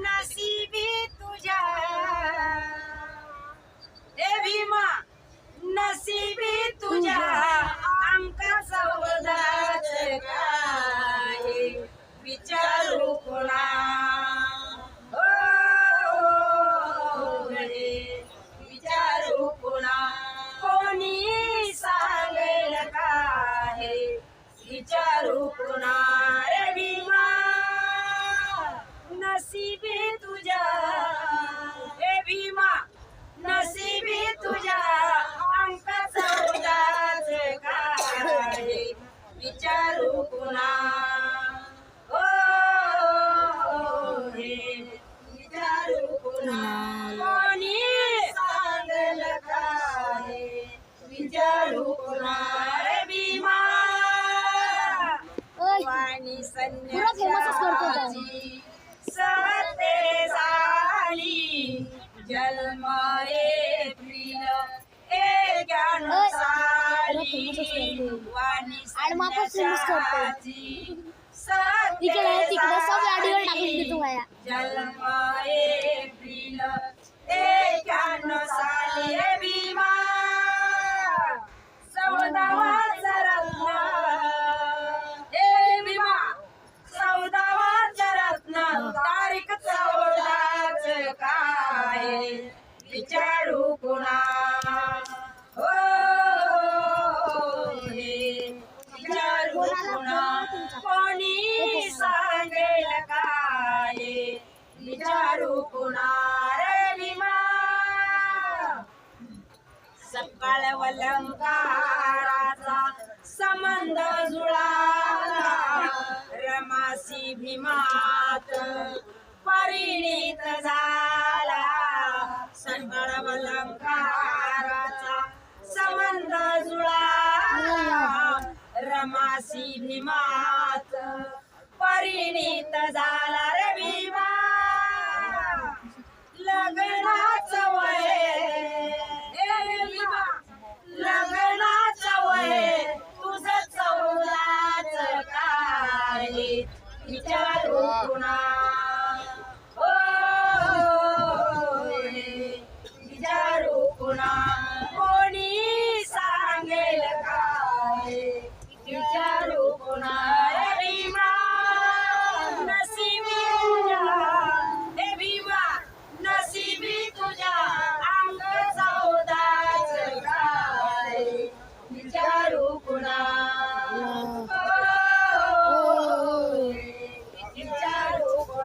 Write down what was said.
नसीबी तुझ्या हे भीमा नसीबी तुझ्या अंक 14च काय विचारू कोणा हो विचारू कोणा कोणी सांगेल काय विचारू कोणा रे भीमा नसीबी तुझ्या हे भीमा नसीबी तुझ्या अंक 14च काय विचारू कोणा हो विचारू कोणा कोणी सांगेल काय विचारू कोणा रे भीमा वाणी संन्यासाची सते झाली जन्म एप्रिल 91 साली वाणी संन्यासाची सते झाली जन्म एप्रिल 91 साली हे भीमा 14वाचा रत्न हे भीमा 14वाचा रत्न तारीख 14च काय विचारू कोणा हो विचारू कोणा कोणी सांगेल काय विचारू कोणा रे भीमा सकाळ अलंकाराचा संबंध जुळाला रमासी भीमात परिणित झाला सकाळ अलंकाराचा संबंध जुळाला रमासी भीमात परिणित झाला